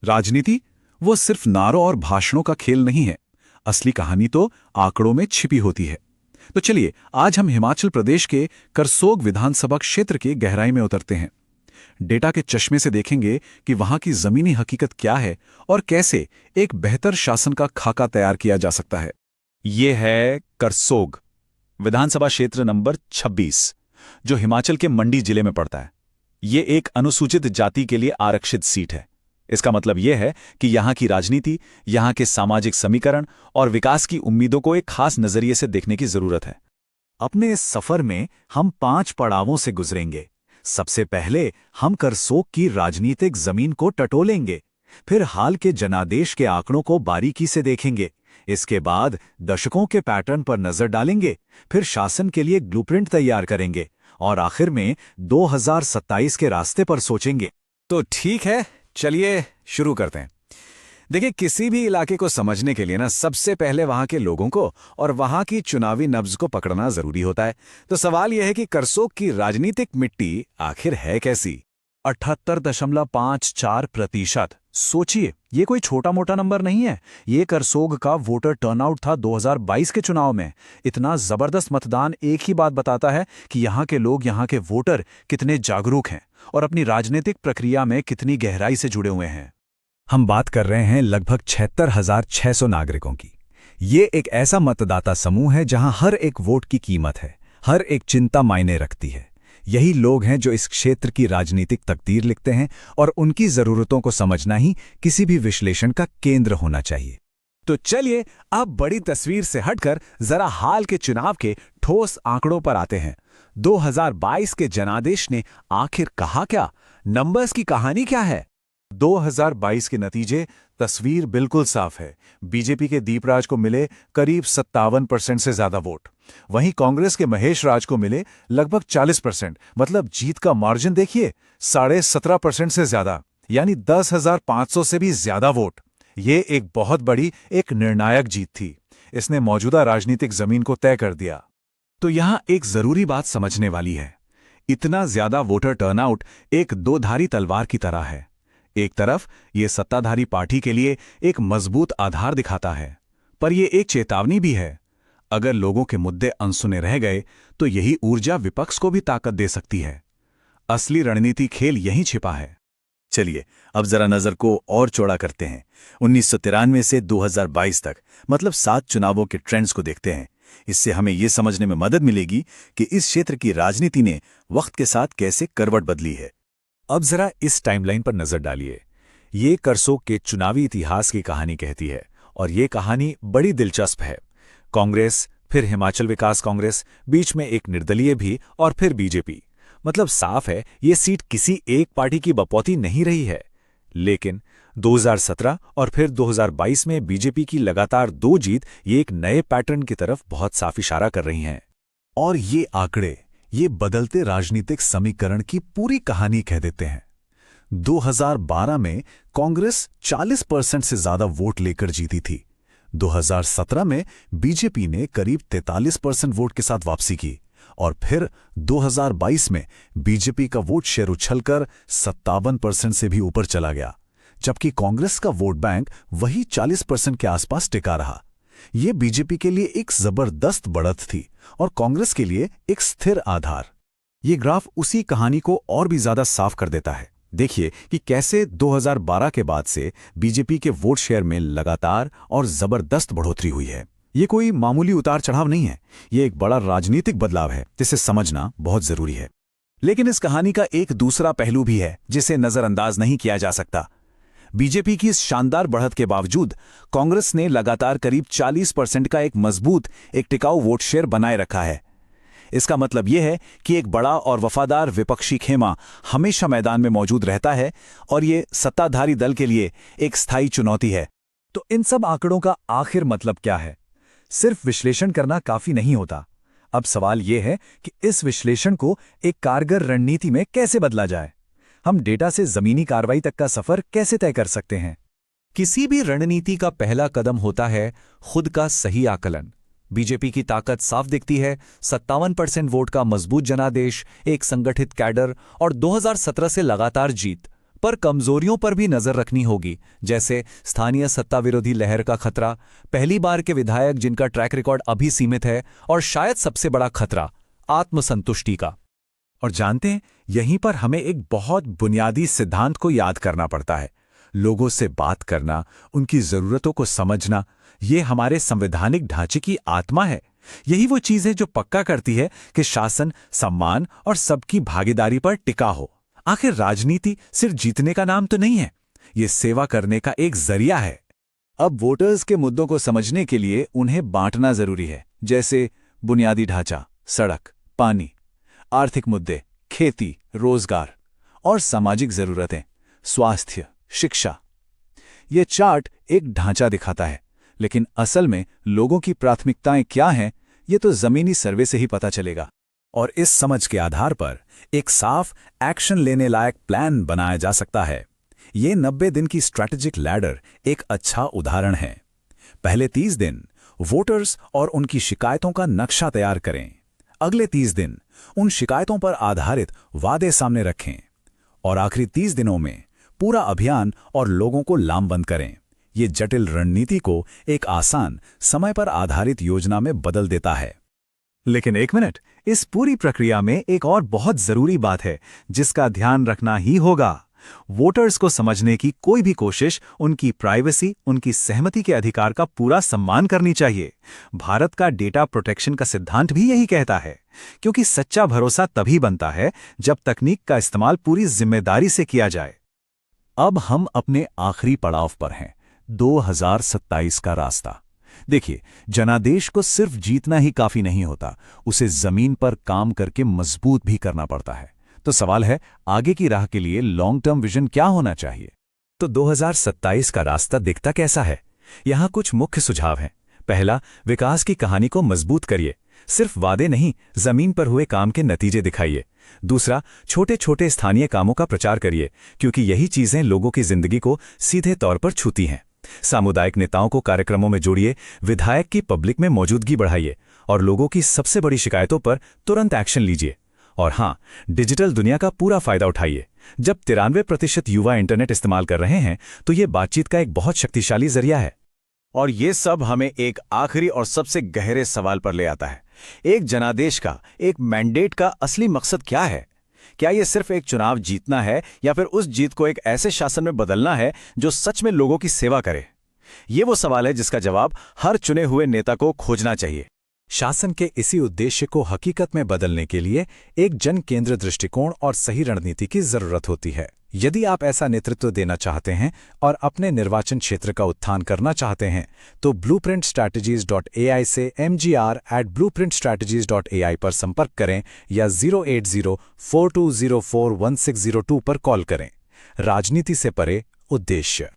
राजनीति वो सिर्फ नारों और भाषणों का खेल नहीं है। असली कहानी तो आंकड़ों में छिपी होती है। तो चलिए आज हम हिमाचल प्रदेश के करसोग विधानसभा क्षेत्र की गहराई में उतरते हैं। डेटा के चश्मे से देखेंगे कि वहां की जमीनी हकीकत क्या है और कैसे एक बेहतर शासन का खाका तैयार किया जा सकता है। ये है करसोग विधानसभा क्षेत्र नंबर 26, जो हिमाचल के मंडी जिले में पड़ता है। ये एक अनुसूचित जाति के लिए आरक्षित सीट है। इसका मतलब यह है कि यहाँ की राजनीति, यहाँ के सामाजिक समीकरण और विकास की उम्मीदों को एक खास नजरिए से देखने की जरूरत है। अपने इस सफर में हम 5 पड़ावों से गुजरेंगे। सबसे पहले हम करसोग की राजनीतिक जमीन को टटोलेंगे, फिर हाल के जनादेश के आंकड़ों को बारीकी से देखेंगे। इसके बाद दशकों के पैटर्न पर नजर डालेंगे, फिर शासन के लिए ब्लूप्रिंट तैयार करेंगे और आखिर में 2027 के रास्ते पर सोचेंगे। तो ठीक है, चलिए शुरू करते हैं। देखिए, किसी भी इलाके को समझने के लिए सबसे पहले वहां के लोगों को और वहां की चुनावी नब्ज को पकड़ना जरूरी होता है। तो सवाल यह है कि करसोग की राजनीतिक मिट्टी आखिर है कैसी। 78.54%। सोचिए, ये कोई छोटा मोटा नंबर नहीं है। ये करसोग का वोटर टर्नआउट था 2022 के चुनाव में। इतना जबरदस्त मतदान एक ही बात बताता है कि यहाँ के लोग, यहाँ के वोटर कितने जागरूक हैं और अपनी राजनीतिक प्रक्रिया में कितनी गहराई से जुड़े हुए हैं। हम बात कर रहे हैं लगभग 76,600 नागरिकों की। ये एक ऐसा मतदाता समूह है जहां हर एक वोट की कीमत है, हर एक चिंता मायने रखती है। यही लोग हैं जो इस क्षेत्र की राजनीतिक तकदीर लिखते हैं और उनकी जरूरतों को समझना ही किसी भी विश्लेषण का केंद्र होना चाहिए। तो चलिए अब बड़ी तस्वीर से हटकर जरा हाल के चुनाव के ठोस आंकड़ों पर आते हैं। 2022 के जनादेश ने आखिर कहा क्या? नंबर्स की कहानी क्या है? 2022 के नतीजे, तस्वीर बिल्कुल साफ है। बीजेपी के दीपराज को मिले करीब 57% से ज्यादा वोट। वहीं कांग्रेस के महेश राज को मिले लगभग 40%। मतलब जीत का मार्जिन देखिए, 17.5% से ज्यादा, यानी 10,500 से भी ज्यादा वोट। ये एक बहुत बड़ी, एक निर्णायक जीत थी। इसने मौजूदा राजनीतिक जमीन को तय कर दिया। तो यहां एक जरूरी बात समझने वाली है। इतना ज्यादा वोटर टर्नआउट एक दो-धारी तलवार की तरह है। एक तरफ ये सत्ताधारी पार्टी के लिए एक मजबूत आधार दिखाता है, पर यह एक चेतावनी भी है। अगर लोगों के मुद्दे अनसुने रह गए तो यही ऊर्जा विपक्ष को भी ताकत दे सकती है। असली रणनीति खेल यहीं छिपा है। चलिए अब जरा नजर को और चौड़ा करते हैं। 1993 से 2022 तक, मतलब 7 चुनावों के ट्रेंड्स को देखते हैं। इससे हमें यह समझने में मदद मिलेगी कि इस क्षेत्र की राजनीति ने वक्त के साथ कैसे करवट बदली है। अब जरा इस टाइमलाइन पर नजर डालिए। ये करसोग के चुनावी इतिहास की कहानी कहती है और ये कहानी बड़ी दिलचस्प है। कांग्रेस, फिर हिमाचल विकास कांग्रेस, बीच में एक निर्दलीय भी और फिर बीजेपी। मतलब साफ है, ये सीट किसी एक पार्टी की बपौती नहीं रही है। लेकिन 2017 और फिर 2022 में बीजेपी की लगातार 2 जीत ये एक नए पैटर्न की तरफ बहुत साफ इशारा कर रही हैं। और ये आंकड़े ये बदलते राजनीतिक समीकरण की पूरी कहानी कह देते हैं। 2012 में कांग्रेस 40% से ज्यादा वोट लेकर जीती थी। 2017 में बीजेपी ने करीब 43% वोट के साथ वापसी की और फिर 2022 में बीजेपी का वोट शेयर उछलकर 57% से भी ऊपर चला गया, जबकि कांग्रेस का वोट बैंक वही 40% के आसपास टिका रहा। ये बीजेपी के लिए एक जबरदस्त बढ़त थी और कांग्रेस के लिए एक स्थिर आधार। ये ग्राफ उसी कहानी को और भी ज्यादा साफ कर देता है। देखिए कि कैसे 2012 के बाद से बीजेपी के वोट शेयर में लगातार और जबरदस्त बढ़ोतरी हुई है। ये कोई मामूली उतार चढ़ाव नहीं है, ये एक बड़ा राजनीतिक बदलाव है जिसे समझना बहुत जरूरी है। लेकिन इस कहानी का एक दूसरा पहलू भी है जिसे नजरअंदाज नहीं किया जा सकता। बीजेपी की इस शानदार बढ़त के बावजूद कांग्रेस ने लगातार करीब 40% का एक मजबूत, एक टिकाऊ वोट शेयर बनाए रखा है। इसका मतलब यह है कि एक बड़ा और वफादार विपक्षी खेमा हमेशा मैदान में मौजूद रहता है और ये सत्ताधारी दल के लिए एक स्थायी चुनौती है। तो इन सब आंकड़ों का आखिर मतलब क्या है? सिर्फ विश्लेषण करना काफी नहीं होता। अब सवाल यह है कि इस विश्लेषण को एक कारगर रणनीति में कैसे बदला जाए। हम डेटा से जमीनी कार्रवाई तक का सफर कैसे तय कर सकते हैं? किसी भी रणनीति का पहला कदम होता है खुद का सही आकलन। बीजेपी की ताकत साफ दिखती है। 57% वोट का मजबूत जनादेश, एक संगठित कैडर और 2017 से लगातार जीत। पर कमजोरियों पर भी नजर रखनी होगी, जैसे स्थानीय सत्ता विरोधी लहर का खतरा, पहली बार के विधायक जिनका ट्रैक रिकॉर्ड अभी सीमित है, और शायद सबसे बड़ा खतरा आत्मसंतुष्टि का। और जानते हैं, यहीं पर हमें एक बहुत बुनियादी सिद्धांत को याद करना पड़ता है। लोगों से बात करना, उनकी जरूरतों को समझना, ये हमारे संवैधानिक ढांचे की आत्मा है। यही वो चीज है जो पक्का करती है कि शासन सम्मान और सबकी भागीदारी पर टिका हो। आखिर राजनीति सिर्फ जीतने का नाम तो नहीं है, ये सेवा करने का एक जरिया है। अब वोटर्स के मुद्दों को समझने के लिए उन्हें बांटना जरूरी है, जैसे बुनियादी ढांचा, सड़क, पानी, आर्थिक मुद्दे, खेती, रोजगार, और सामाजिक जरूरतें, स्वास्थ्य, शिक्षा। ये चार्ट एक ढांचा दिखाता है, लेकिन असल में लोगों की प्राथमिकताएं क्या हैं, ये तो जमीनी सर्वे से ही पता चलेगा। और इस समझ के आधार पर एक साफ एक्शन लेने लायक प्लान बनाया जा सकता है। ये 90 दिन की स्ट्रैटेजिक लैडर एक अच्छा उदाहरण है। पहले 30 दिन वोटर्स और उनकी शिकायतों का नक्शा तैयार करें। अगले 30 दिन उन शिकायतों पर आधारित वादे सामने रखें और आखिरी 30 दिनों में पूरा अभियान और लोगों को लामबंद करें। ये जटिल रणनीति को एक आसान, समय पर आधारित योजना में बदल देता है। लेकिन एक मिनट, इस पूरी प्रक्रिया में एक और बहुत जरूरी बात है जिसका ध्यान रखना ही होगा। वोटर्स को समझने की कोई भी कोशिश उनकी प्राइवेसी, उनकी सहमति के अधिकार का पूरा सम्मान करनी चाहिए। भारत का डेटा प्रोटेक्शन का सिद्धांत भी यही कहता है, क्योंकि सच्चा भरोसा तभी बनता है जब तकनीक का इस्तेमाल पूरी जिम्मेदारी से किया जाए। अब हम अपने आखिरी पड़ाव पर हैं, 2027 का रास्ता। देखिए, जनादेश को सिर्फ जीतना ही काफी नहीं होता, उसे जमीन पर काम करके मजबूत भी करना पड़ता है। तो सवाल है, आगे की राह के लिए लॉन्ग टर्म विजन क्या होना चाहिए? तो 2027 का रास्ता दिखता कैसा है? यहाँ कुछ मुख्य सुझाव हैं। पहला, विकास की कहानी को मजबूत करिए। सिर्फ वादे नहीं, जमीन पर हुए काम के नतीजे दिखाइए। दूसरा, छोटे छोटे स्थानीय कामों का प्रचार करिए, क्योंकि यही चीजें लोगों की जिंदगी को सीधे तौर पर छूती हैं। सामुदायिक नेताओं को कार्यक्रमों में जोड़िए, विधायक की पब्लिक में मौजूदगी बढ़ाइए और लोगों की सबसे बड़ी शिकायतों पर तुरंत एक्शन लीजिए। और हाँ, डिजिटल दुनिया का पूरा फायदा उठाइए। जब 93% युवा इंटरनेट इस्तेमाल कर रहे हैं, तो ये बातचीत का एक बहुत शक्तिशाली जरिया है। और ये सब हमें एक आखिरी और सबसे गहरे सवाल पर ले आता है। एक जनादेश का, एक मैंडेट का असली मकसद क्या है? क्या ये सिर्फ एक चुनाव जीतना है, या फिर उस जीत को एक ऐसे शासन में बदलना है जो सच में लोगों की सेवा करे? ये वो सवाल है जिसका जवाब हर चुने हुए नेता को खोजना चाहिए। शासन के इसी उद्देश्य को हकीकत में बदलने के लिए एक जन केंद्र दृष्टिकोण और सही रणनीति की जरूरत होती है। यदि आप ऐसा नेतृत्व देना चाहते हैं और अपने निर्वाचन क्षेत्र का उत्थान करना चाहते हैं, तो blueprintstrategies.ai से mgr@blueprintstrategies.ai पर संपर्क करें या 08042041602 पर कॉल करें। राजनीति से परे उद्देश्य।